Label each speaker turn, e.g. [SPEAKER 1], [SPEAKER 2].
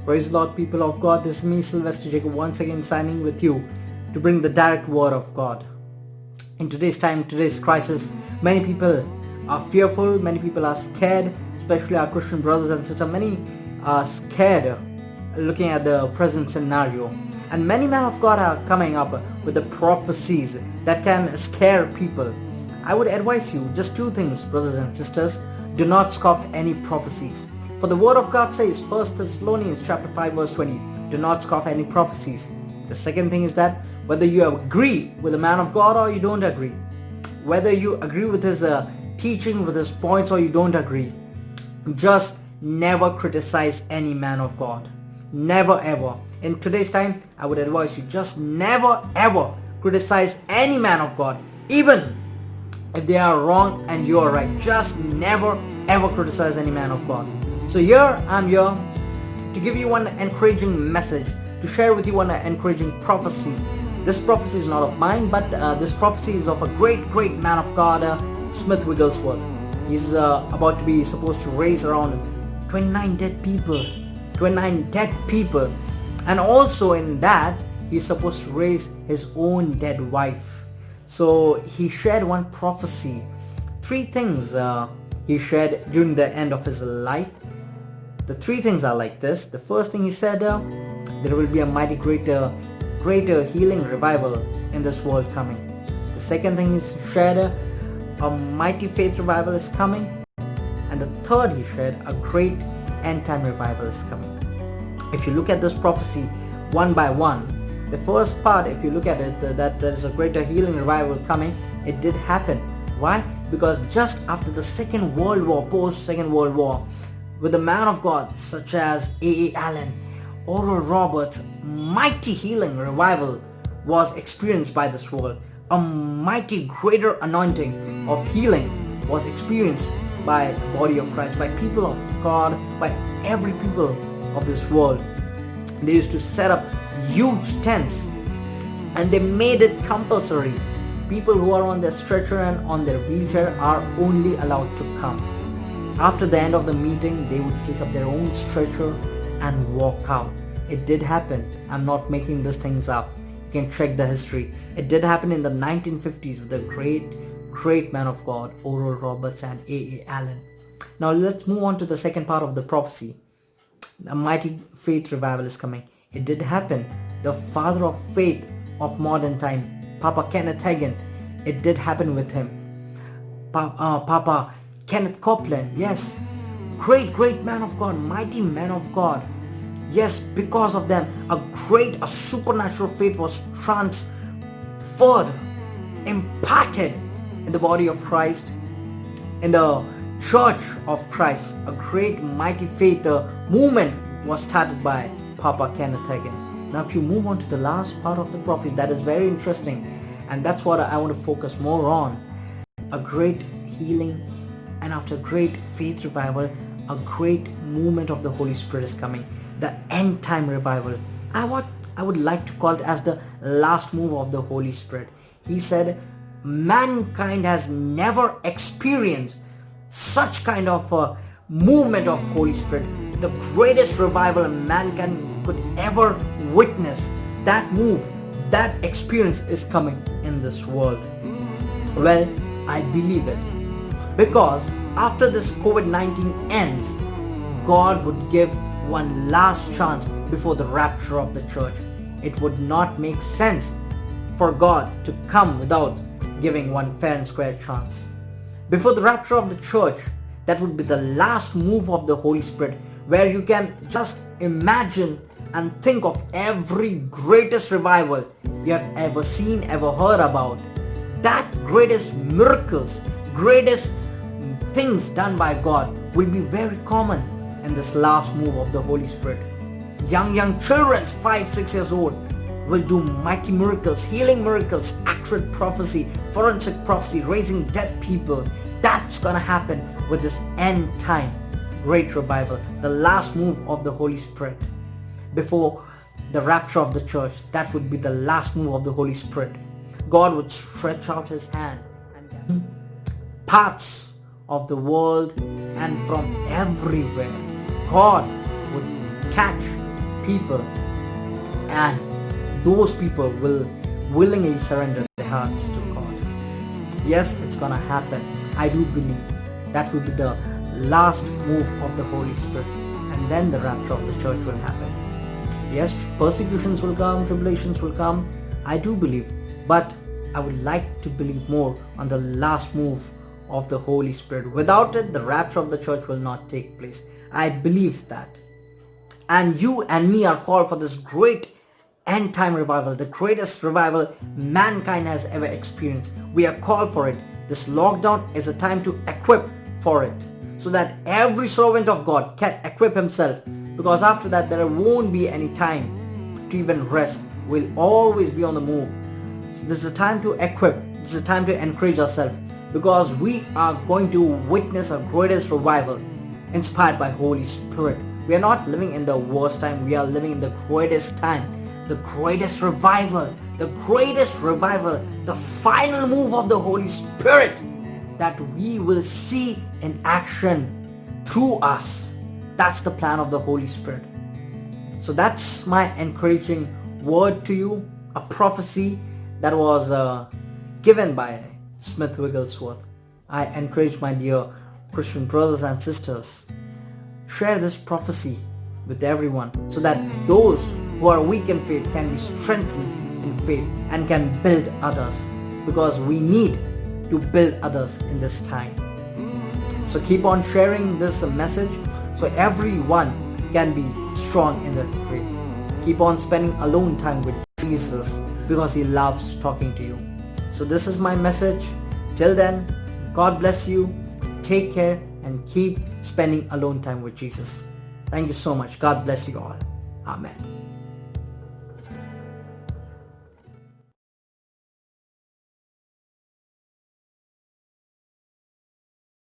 [SPEAKER 1] Praise the Lord, people of God. This is me, Sylvester Jacob, once again signing with you to bring the direct word of God. In today's time, today's crisis, many people are fearful, many people are scared, especially our Christian brothers and sisters. Many are scared looking at the present scenario. And many men of God are coming up with the prophecies that can scare people. I would advise you just two things, brothers and sisters. Do not scoff any prophecies. For the word of God says, 1 Thessalonians chapter 5 verse 20, do not scoff any prophecies. The second thing is that whether you agree with the man of God or you don't agree, whether you agree with his teaching, with his points, or you don't agree, just never criticize any man of God. Never ever. In today's time, I would advise you just never ever criticize any man of God. Even if they are wrong and you are right, just never ever criticize any man of God. So I'm here to give you one encouraging message, to share with you one encouraging prophecy. This prophecy is not of mine, but this prophecy is of a great man of God, Smith Wigglesworth. He's about to be supposed to raise around 29 dead people, and also in that he's supposed to raise his own dead wife. So he shared one prophecy, three things he shared during the end of his life. The three things are like this. The first thing he said, there will be a mighty greater healing revival in this world coming. The second thing he shared, a mighty faith revival is coming. And the third he shared, a great end time revival is coming. If you look at this prophecy one by one, the first part, if you look at it, that there is a greater healing revival coming, it did happen. Why? Because just after the Second World War, post-Second World War, with the man of God such as A.A. Allen, Oral Roberts, mighty healing revival was experienced by this world. A mighty greater anointing of healing was experienced by the body of Christ, by people of God, by every people of this world. They used to set up huge tents and they made it compulsory. People who are on their stretcher and on their wheelchair are only allowed to come. After the end of the meeting, they would take up their own stretcher and walk out. It did happen. I'm not making these things up. You can check the history. It did happen in the 1950s with the great man of God, Oral Roberts and A.A. Allen. Now let's move on to the second part of the prophecy. A mighty faith revival is coming. It did happen. The father of faith of modern time, Papa Kenneth Hagin, it did happen with him. Papa Kenneth Copeland, yes, great man of God, mighty man of God. Yes, because of them, a supernatural faith was transferred, imparted in the body of Christ, in the church of Christ. A great mighty faith movement was started by Papa Kenneth Hagin. Now if you move on to the last part of the prophecy, that is very interesting, and that's what I want to focus more on. A great healing, and after great faith revival, a great movement of the Holy Spirit is coming. The end time revival. I would like to call it as the last move of the Holy Spirit. He said, mankind has never experienced such kind of a movement of Holy Spirit. The greatest revival mankind could ever witness. That move, that experience is coming in this world. Well, I believe it. Because after this COVID-19 ends, God would give one last chance before the rapture of the church. It would not make sense for God to come without giving one fair and square chance. Before the rapture of the church, that would be the last move of the Holy Spirit, where you can just imagine and think of every greatest revival you have ever seen, ever heard about. That greatest miracles, greatest things done by God will be very common in this last move of the Holy Spirit. Young children, 5-6 years old, will do mighty miracles, healing miracles, accurate prophecy, forensic prophecy, raising dead people. That's gonna happen with this end time great revival, the last move of the Holy Spirit. Before the rapture of the church, that would be the last move of the Holy Spirit. God would stretch out his hand and parts of the world and from everywhere, God would catch people, and those people will willingly surrender their hearts to God. Yes, it's gonna happen. I do believe that will be the last move of the Holy Spirit, and then the rapture of the church will happen. Yes, persecutions will come, tribulations will come, I do believe, but I would like to believe more on the last move of the Holy Spirit. Without it, the rapture of the church will not take place. I believe that. And you and me are called for this great end time revival, the greatest revival mankind has ever experienced. We are called for it. This lockdown is a time to equip for it, so that every servant of God can equip himself, because after that there won't be any time to even rest. We'll always be on the move. So this is a time to equip. This is a time to encourage ourselves, because we are going to witness a greatest revival inspired by Holy Spirit. We are not living in the worst time. We are living in the greatest time, the greatest revival, the final move of the Holy Spirit that we will see in action through us. That's the plan of the Holy Spirit. So that's my encouraging word to you, a prophecy that was given by Smith Wigglesworth. I encourage my dear Christian brothers and sisters, share this prophecy with everyone, so that those who are weak in faith can be strengthened in faith and can build others, because we need to build others in this time. So keep on sharing this message so everyone can be strong in their faith. Keep on spending alone time with Jesus, because he loves talking to you. So this is my message. Till then, God bless you. Take care and keep spending alone time with Jesus. Thank you so much. God bless you all. Amen.